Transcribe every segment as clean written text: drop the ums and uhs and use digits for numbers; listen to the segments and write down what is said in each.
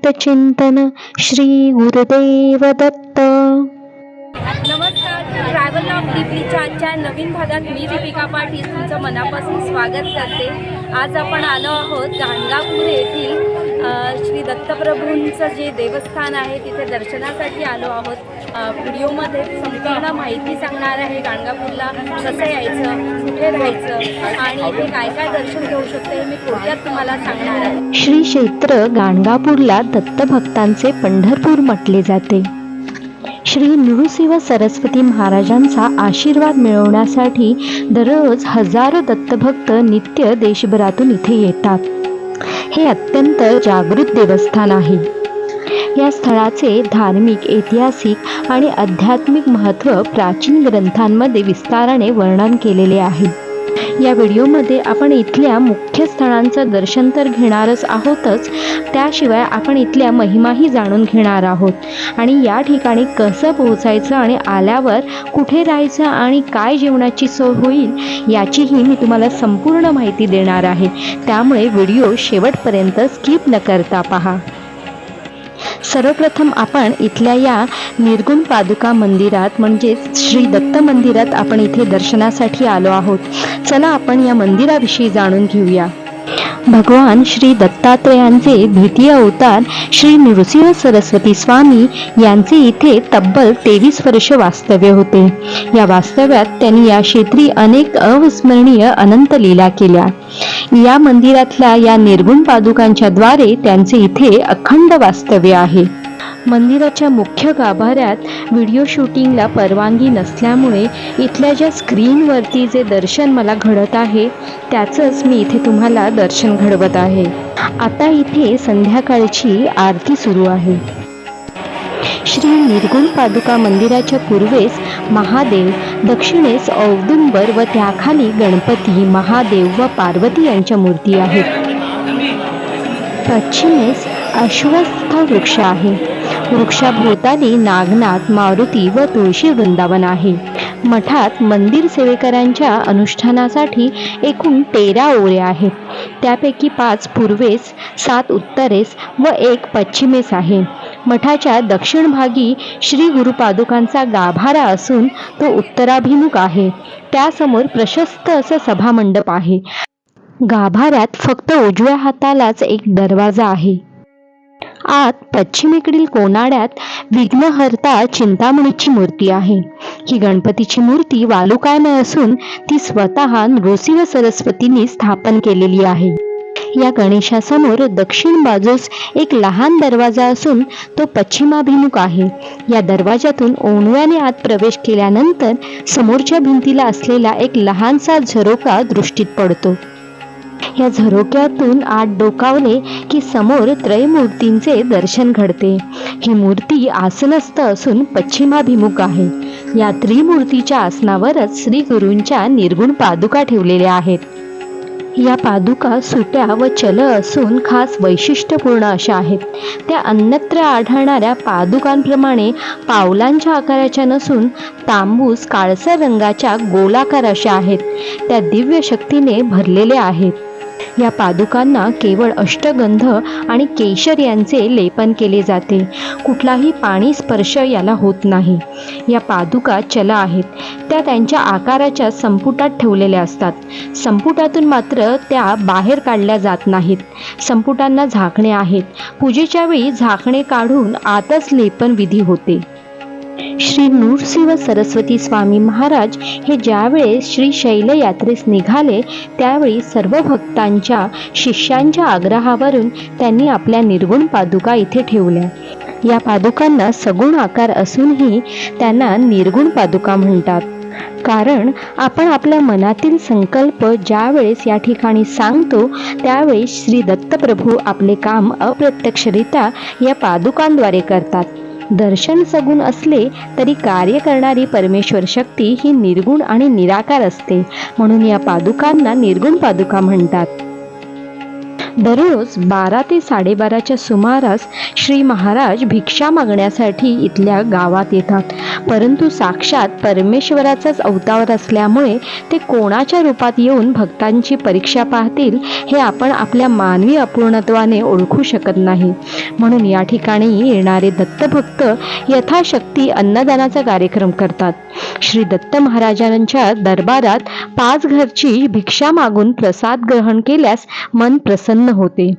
भक्त चिंतन श्री गुरुदेव दत्त। नमस्कार, ट्रॅव्हल ऑफ दीपलीच्या आजच्या नवीन भागात मी दीपिका पाटील तुमचं मनापासून स्वागत करते। आज आपण आलो आहोत गाणगापूर येथील श्री दत्तप्रभूंचं जे देवस्थान आहे तिथे दर्शनासाठी आलो आहोत। व्हिडिओमध्ये संपूर्ण माहिती सांगणार आहे, गाणगापूरला कसं यायचं, कुठे राहायचं आणि इथे काय काय दर्शन घेऊ शकतो हे मी थोडक्यात तुम्हाला सांगणार आहे। श्री क्षेत्र गाणगापूरला दत्तभक्तांचे पंढरपूर म्हटले जाते। श्री नृसिंह सरस्वती महाराजांचा आशीर्वाद मिळवण्यासाठी दररोज हजारो दत्तभक्त नित्य देशभरातून इथे येतात। हे अत्यंत जागृत देवस्थान आहे। या स्थळाचे धार्मिक, ऐतिहासिक आणि आध्यात्मिक महत्त्व प्राचीन ग्रंथांमध्ये विस्ताराने वर्णन केलेले आहे। या व्हिडिओमध्ये आपण इथल्या मुख्य स्थळांचं दर्शन तर घेणारच आहोतच, त्याशिवाय आपण इथल्या महिमाही जाणून घेणार आहोत आणि या ठिकाणी कसं पोहोचायचं आणि आल्यावर कुठे राहायचं आणि काय जेवणाची सोय होईल याचीही मी तुम्हाला संपूर्ण माहिती देणार आहे। त्यामुळे व्हिडिओ शेवटपर्यंत स्किप न करता पहा। सर्वप्रथम आपण इथल्या या निर्गुण पादुका मंदिरात म्हणजे श्री दत्त मंदिरात आपण इथे दर्शनासाठी आलो आहोत। चला आपण या मंदिराविषयी जाणून घेऊया। भगवान श्री दत्तात्रेयांचे द्वितीय अवतार श्री नृसिंह सरस्वती स्वामी यांचे इथे तब्बल 23 वर्ष वास्तव्य होते। या वास्तव्यात त्यांनी या क्षेत्री अनेक अविस्मरणीय अनंत लीला केल्या। या मंदिरातल्या या निर्गुण पादुकांच्या द्वारे त्यांचे इथे अखंड वास्तव्य आहे। मंदिराच्या मुख्य गाभाऱ्यात व्हिडिओ शूटिंगला परवानगी नसल्यामुळे इथल्या ज्या स्क्रीनवरती जे दर्शन मला घडत आहे त्याचंच मी इथे तुम्हाला दर्शन घडवत आहे। आता इथे संध्याकाळची आरती सुरू आहे। श्री निर्गुण पादुका मंदिराच्या पूर्वेस महादेव, दक्षिणेस औदुंबर व त्याखाली गणपती, महादेव व पार्वती यांच्या मूर्ती आहेत। पश्चिमेस अश्वत्थ वृक्ष आहे। वृक्षाभोवताली नागनाथ, मारुती व तुळशी वृंदावन आहे। मठात मंदिर सेवेकरांच्या अनुष्ठानासाठी एकूण 13 ओळे आहेत। त्यापैकी 5 पूर्वेस, 7 उत्तरेस व 1 पश्चिमेस आहे। मठाच्या दक्षिण भागी श्री गुरुपादुकांचा गाभारा असून तो उत्तराभिमुख आहे। त्यासमोर प्रशस्त असं सभामंडप आहे। गाभाऱ्यात फक्त उजव्या हातालाच एक दरवाजा आहे। आत पश्चिमेकडील कोनाड्यात विघ्नहर्ता चिंतामणीची मूर्ती आहे। ही गणपतीची मूर्ती वालुकामय असून ती स्वतः नृसिंह सरस्वतींनी स्थापन केलेली आहे। या गणेशासमोर दक्षिण बाजूस एक लहान दरवाजा असून तो पश्चिमाभिमुख आहे। या दरवाजातून ओणव्याने आत प्रवेश केल्यानंतर समोरच्या भिंतीला असलेला एक लहानसा झरोका दृष्टीत पडतो। या झरोक्यातून आत डोकावले की समोर त्रयमूर्तींचे दर्शन घडते। ही मूर्ती आसनस्थ असून पश्चिमाभिमुख आहे। या त्रिमूर्तीच्या आसनावरच श्री गुरूंच्या निर्गुण पादुका ठेवलेल्या आहेत। या पादुका सुट्या व चल असून खास वैशिष्ट्यपूर्ण अशा आहेत। त्या अन्यत्र आढळणाऱ्या पादुकांप्रमाणे पावलांच्या आकाराच्या नसून तांबूस काळसर रंगाच्या गोलाकार अशा आहेत। त्या दिव्य शक्तीने भरलेल्या आहेत। या पादुकांना केवळ अष्टगंध आणि केशर यांचे लेपन केले जाते। कुठलाही पाणी स्पर्श याला होत नाही। या पादुका चल आहेत। त्या त्यांच्या आकाराच्या संपुटात ठेवलेल्या असतात। संपुटातून मात्र त्या बाहेर काढल्या जात नाहीत। संपुटांना झाकणे आहेत। पूजेच्या वेळी झाकणे काढून आतच लेपन विधी होते। श्री नृसिंह सरस्वती स्वामी महाराज हे ज्यावेळेस श्री शैल यात्रेस निघाले त्यावेळी सर्व भक्तांच्या, शिष्यांच्या आग्रहावरून त्यांनी आपल्या निर्गुण पादुका इथे ठेवल्या। या पादुकांना सगुण आकार असूनही त्यांना निर्गुण पादुका म्हणतात। कारण आपण आपल्या मनातील संकल्प ज्यावेळेस या ठिकाणी सांगतो त्यावेळी श्री दत्तप्रभू आपले काम अप्रत्यक्षरित्या या पादुकांद्वारे करतात। दर्शन सगुण असले तरी कार्य करणारी परमेश्वर शक्ती ही निर्गुण आणि निराकार असते, म्हणून या पादुकांना निर्गुण पादुका म्हणतात। दररोज 12 ते 12:30च्या सुमारास श्री महाराज भिक्षा मागण्यासाठी इथल्या गावात येतात. परंतु साक्षात परमेश्वराचाच अवतार असल्यामुळे ते कोणाच्या रूपात येऊन भक्तांची परीक्षा पाहतील हे आपण आपल्या मानवी अपूर्णत्वाने ओळखू शकत नाही. म्हणून या ठिकाणी येणारे दत्तभक्त यथाशक्ती अन्नदानाचा कार्यक्रम करतात. श्री दत्त महाराजांच्या दरबारात 5 घरची भिक्षा मागून प्रसाद ग्रहण केल्यास मन प्रसन्न होते.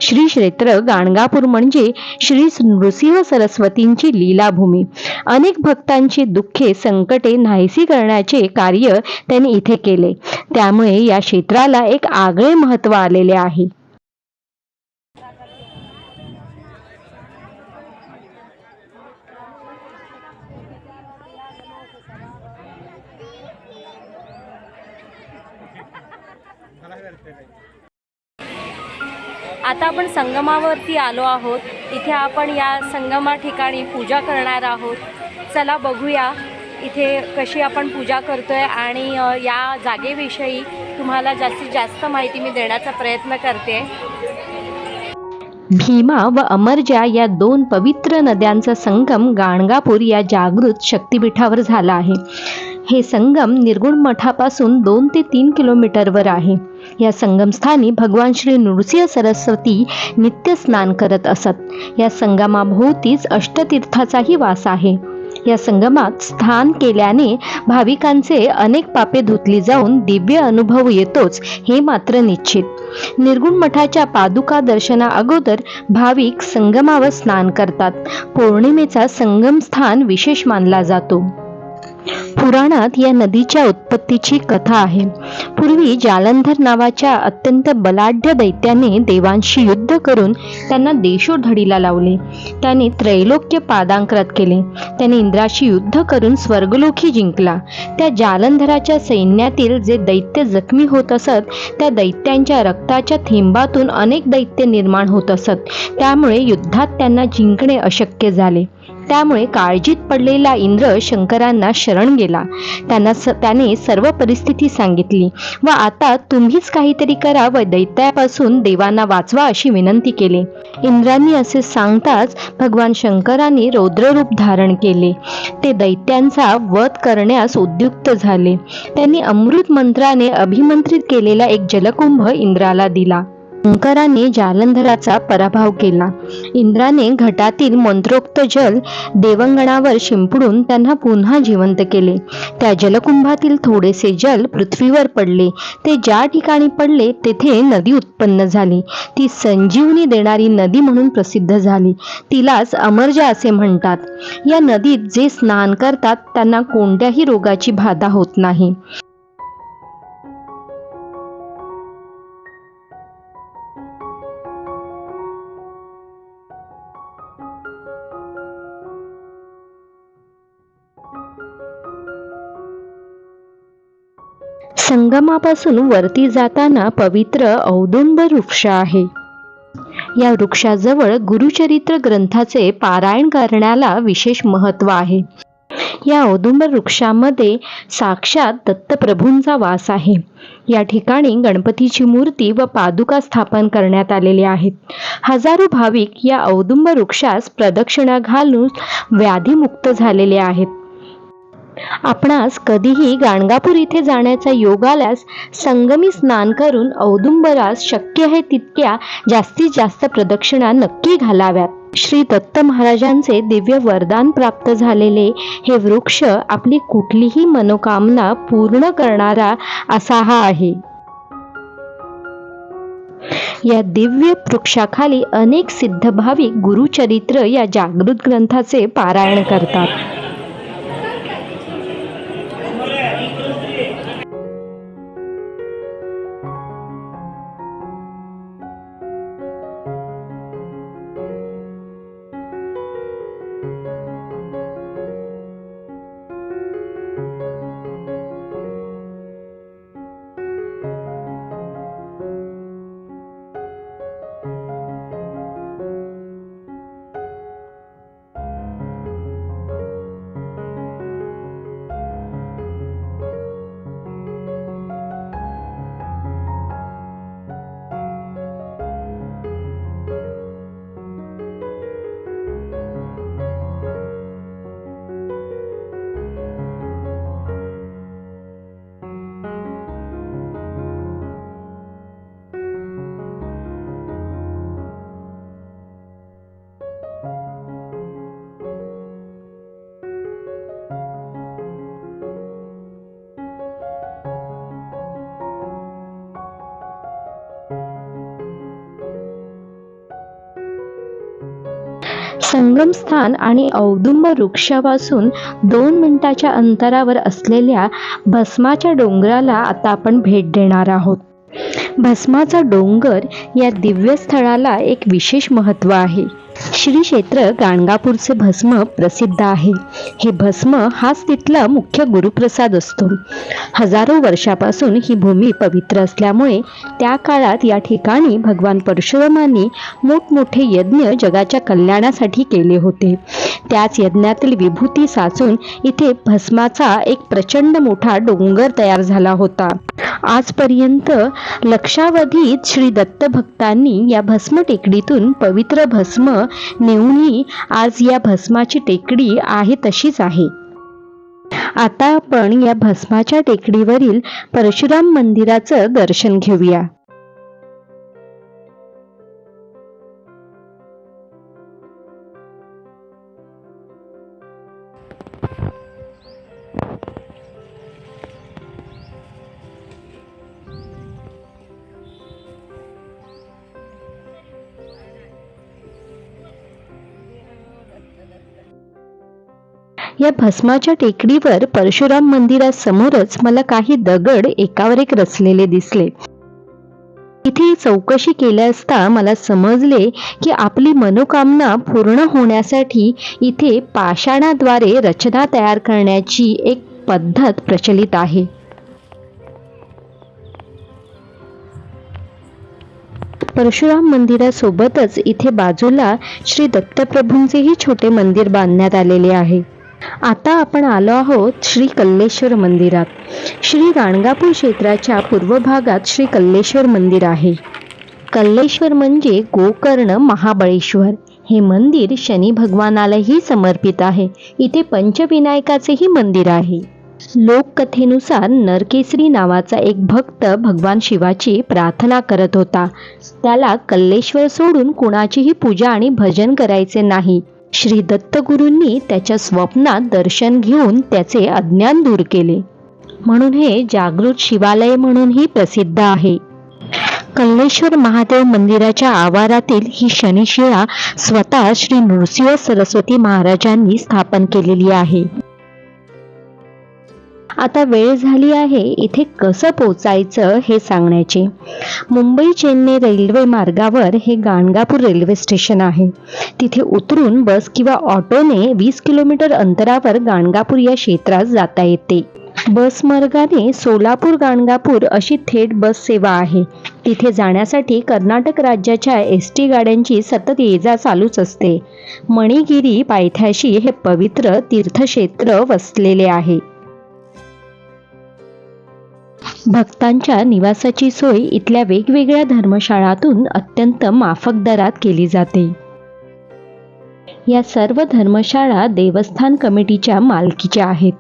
श्री क्षेत्र गाणगापूर म्हणजे श्री नृसिंह सरस्वतींची लीलाभूमी. अनेक भक्तांची दुःखे संकटे नाहीसी करण्याचे कार्य त्यांनी इथे केले. त्यामुळे या क्षेत्राला एक आगळे महत्त्व आलेले आहे. आता आपण संगमावरती आलो आहोत. इथे आपण या संगमा ठिकाणी पूजा करणार आहोत. चला बघूया इथे कशी आपण पूजा करतोय आणि या जागेविषयी तुम्हाला जास्तीत जास्त माहिती मी देण्याचा प्रयत्न करते. भीमा व अमरजा या 2 पवित्र नद्यांचा संगम गाणगापूर या जागृत शक्तिपीठावर झाला आहे. हे संगम निर्गुण मठापासून 2 ते 3 किलोमीटरवर आहे. या संगमस्थानी भगवान श्री नृसिंह सरस्वती नित्य स्नान करत असत. या संगमाभोवतीच अष्टतीर्थाचाही वास आहे. या संगमात स्नान केल्याने भाविकांचे अनेक पापे धुतली जाऊन दिव्य अनुभव येतोच हे मात्र निश्चित. निर्गुण मठाच्या पादुका दर्शना अगोदर भाविक संगमावर स्नान करतात. पौर्णिमेचा संगमस्थान विशेष मानला जातो. पुराणात या नदीच्या उत्पत्तीची कथा आहे. पूर्वी जालंधर नावाच्या अत्यंत बलाढ्य दैत्याने देवांशी युद्ध करून त्यांना देशोधडीला लावले. त्याने त्रैलोक्य पादांक्रात केले. त्याने इंद्राशी युद्ध करून स्वर्गलोकी जिंकला. त्या जालंधराच्या सैन्यातील जे दैत्य जखमी होत असत त्या दैत्यांच्या रक्ताच्या थेंबातून अनेक दैत्य निर्माण होत असत. त्यामुळे युद्धात त्यांना जिंकणे अशक्य झाले. त्यामुळे काळजीत पडलेला इंद्र शंकरांना शरण गेला. त्याने सर्व परिस्थिती सांगितली व आता तुम्हीच काहीतरी करा व दैत्यापासून देवांना वाचवा अशी विनंती केली. इंद्रांनी असे सांगताच भगवान शंकरांनी रौद्ररूप धारण केले. ते दैत्यांचा वध करण्यास उद्युक्त झाले. त्यांनी अमृत मंत्राने अभिमंत्रित केलेला एक जलकुंभ इंद्राला दिला. शंकराने जालंधराचा पराभव केला. इंद्राने घटातील मंत्रोक्त जल देवंगणावर शिंपडून त्यांना पुन्हा जिवंत केले. त्या जलकुंभातील थोडेसे जल पृथ्वीवर पडले. ते ज्या ठिकाणी पडले तेथे नदी उत्पन्न झाली. ती संजीवनी देणारी नदी म्हणून प्रसिद्ध झाली. तिलाच अमरजा असे म्हणतात. या नदीत जे स्नान करतात त्यांना कोणत्याही रोगाची बाधा होत नाही. संगमापासून वरती जाताना पवित्र औदुंबर वृक्ष आहे. या वृक्षाजवळ गुरुचरित्र ग्रंथाचे पारायण करण्याला विशेष महत्त्व आहे. या औदुंबर वृक्षामध्ये साक्षात दत्तप्रभूंचा वास आहे. या ठिकाणी गणपतीची मूर्ती व पादुका स्थापन करण्यात आलेले आहेत. हजारो भाविक या औदुंबर वृक्षास प्रदक्षिणा घालून व्याधीमुक्त झालेले आहेत. आपणास कधीही गाणगापूर इथे जाण्याचा योग आल्यास संगमी स्नान करून औदुंबरास शक्य आहे तितक्या जास्तीत जास्त प्रदक्षिणा नक्की घालाव्यात. श्री दत्त महाराजांचे दिव्य वरदान प्राप्त झालेले हे वृक्ष आपली कुठलीही मनोकामना पूर्ण करणारा असा हा आहे. या दिव्य वृक्षाखाली अनेक सिद्ध भाविक गुरुचरित्र या जागृत ग्रंथाचे पारायण करतात. संगमस्थान आणि औदुंब वृक्षापासून 2 मिनिटाच्या अंतरावर असलेल्या भस्माच्या डोंगराला आता आपण भेट देणार आहोत. भस्माचा डोंगर या दिव्य स्थळाला एक विशेष महत्त्व आहे. श्री क्षेत्र गाणगापूरचे भस्म प्रसिद्ध आहे. हे भस्म हाच तिथला मुख्य गुरुप्रसाद असतो. हजारो वर्षापासून ही भूमी पवित्र असल्यामुळे त्या काळात या ठिकाणी भगवान परशुरामांनी मोठमोठे यज्ञ जगाच्या कल्याणासाठी केले होते. त्याच यज्ञातील विभूती साचून इथे भस्माचा एक प्रचंड मोठा डोंगर तयार झाला होता. आजपर्यंत लक्षावधीत श्री दत्त भक्तांनी या भस्म टेकडीतून पवित्र भस्म नेऊनही आज या भस्माची टेकडी आहे तशीच आहे. आता आपण या भस्माच्या टेकडीवरील परशुराम मंदिराचं दर्शन घेऊया. या भस्माच्या टेकडीवर परशुराम मंदिरासमोरच मला काही दगड एकावर एक रचलेले दिसले. इथे चौकशी केल्या असता मला समजले की आपली मनोकामना पूर्ण होण्यासाठी इथे पाषाणाद्वारे रचना तयार करण्याची एक पद्धत प्रचलित आहे. परशुराम मंदिरासोबतच इथे बाजूला श्री दत्तप्रभूंचेही छोटे मंदिर बांधण्यात आलेले आहे. आता आपण आलो आहोत श्री कल्लेश्वर मंदिरात. श्री गाणगापूर क्षेत्राच्या पूर्व भागात श्री कल्लेश्वर मंदिर आहे. कल्लेश्वर म्हणजे गोकर्ण महाबळेश्वर. हे मंदिर शनी भगवानालाही समर्पित आहे. इथे पंचविनायकाचेही मंदिर आहे. लोककथेनुसार नरकेसरी नावाचा एक भक्त भगवान शिवाची प्रार्थना करत होता. त्याला कल्लेश्वर सोडून कुणाचीही पूजा आणि भजन करायचे नाही. श्री दत्तगुरूंनी त्याच्या स्वप्नात दर्शन घेऊन त्याचे अज्ञान दूर केले. म्हणून हे जागृत शिवालय म्हणूनही प्रसिद्ध आहे. कल्लेश्वर महादेव मंदिराच्या आवारातील ही शनिशिळा स्वतः श्री नृसिंह सरस्वती महाराजांनी स्थापन केलेली आहे. आता वेळ झाली आहे इथे कसं पोचायचं हे सांगण्याची. मुंबई चेन्नई रेल्वे मार्गावर हे गाणगापूर रेल्वे स्टेशन आहे. तिथे उतरून बस किंवा ऑटोने 20 किलोमीटर अंतरावर गाणगापूर या क्षेत्रात जाता येते. बस मार्गाने सोलापूर गाणगापूर अशी थेट बस सेवा आहे. तिथे जाण्यासाठी कर्नाटक राज्याच्या एसटी गाड्यांची सतत ये-जा चालूच असते. मणिगिरी पायथ्याशी हे पवित्र तीर्थक्षेत्र वसलेले आहे. भक्तांच्या निवासाची सोय इथल्या वेगवेगळ्या धर्मशाळांतून अत्यंत माफक दरात केली जाते. या सर्व धर्मशाळा देवस्थान कमिटीच्या मालकीच्या आहेत.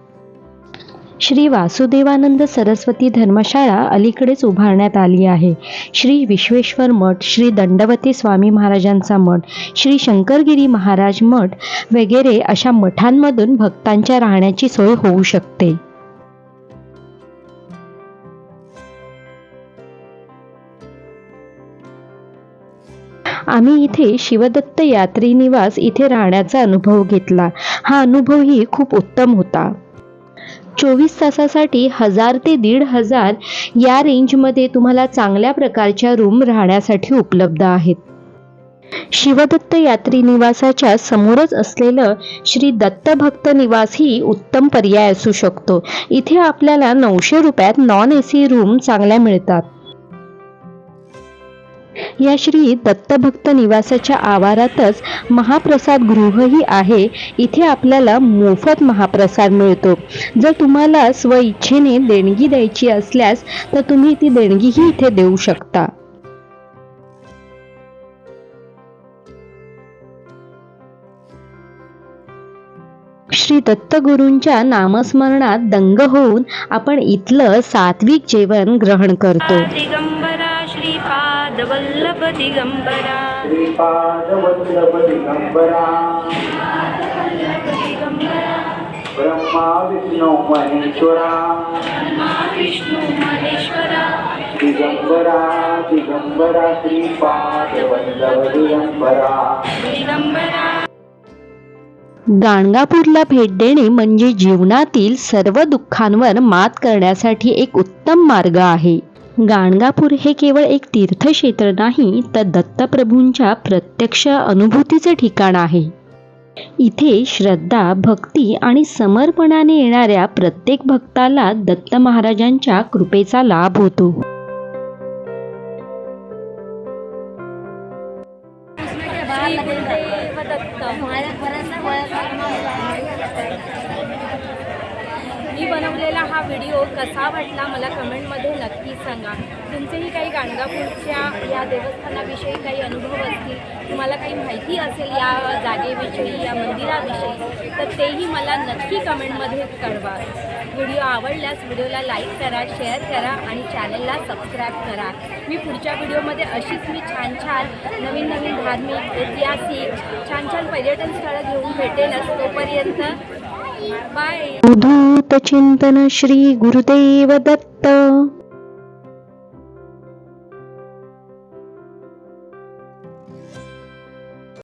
श्री वासुदेवानंद सरस्वती धर्मशाळा अलीकडेच उभारण्यात आली आहे. श्री विश्वेश्वर मठ, श्री दंडवती स्वामी महाराजांचा मठ, श्री शंकरगिरी महाराज मठ वगैरे अशा मठांमधून भक्तांच्या राहण्याची सोय होऊ शकते. आम्ही इथे शिवदत्त यात्री निवास इथे राहण्याचा अनुभव घेतला. हा अनुभवही खूप उत्तम होता. 24 तासासाठी 1000 ते 1500 या रेंजमध्ये तुम्हाला चांगल्या प्रकारच्या रूम राहण्यासाठी उपलब्ध आहेत. शिवदत्त यात्री निवासाच्या समोरच असलेलं श्री दत्तभक्त निवास ही उत्तम पर्याय असू शकतो. इथे आपल्याला 900 रुपयात नॉन AC रूम चांगल्या मिळतात. या श्री दत्तभक्त निवासाच्या आवारातच महाप्रसाद गृहही आहे. इथे आपल्याला मोफत महाप्रसाद मिळतो. जर तुम्हाला स्वइच्छेने देणगी द्यायची असल्यास तर तुम्ही ती देणगीही इथे देऊ शकता. श्री दत्तगुरूंच्या नामस्मरणात दंग होऊन आपण इथलं सात्विक जेवण ग्रहण करतो. दिगंबरा श्रीपाद वल्लभ दिगंबरा, श्रीपाद वल्लभ दिगंबरा, ब्रह्मा विष्णू महेश्वरा, दिगंबरा दिगंबरा श्रीपाद वल्लभ दिगंबरा. गाणगापूरला भेट देणे म्हणजे जीवनातील सर्व दुःखांवर मात करण्यासाठी एक उत्तम मार्ग आहे. गाणगापूर हे केवळ एक तीर्थक्षेत्र नाही, तर दत्तप्रभूंच्या प्रत्यक्ष अनुभूतीचे ठिकाण आहे. इथे श्रद्धा, भक्ती आणि समर्पणाने येणाऱ्या प्रत्येक भक्ताला दत्त महाराजांच्या कृपेचा लाभ होतो. श्री गुरुदेव दत्त. मी बनवलेला हा व्हिडिओ कसा वाटला मला कमेंटमध्ये नक्की सांगा. तुमचेही काही गाणगापूरच्या या देवस्थानाविषयी काही अनुभव असतील, तुम्हाला काही माहिती असेल या जागेविषयी, या मंदिराविषयी, तर तेही मला नक्की कमेंटमध्ये कळवा. व्हिडिओ आवडल्यास व्हिडिओला लाईक करा, शेअर करा आणि चॅनलला सबस्क्राईब करा. मी पुढच्या व्हिडिओमध्ये अशीच छान छान नवीन धार्मिक, ऐतिहासिक छान पर्यटन स्थळं घेऊन भेटेलच. तोपर्यंत बाय. अवधूत चिंतन श्री गुरुदेव दत्त.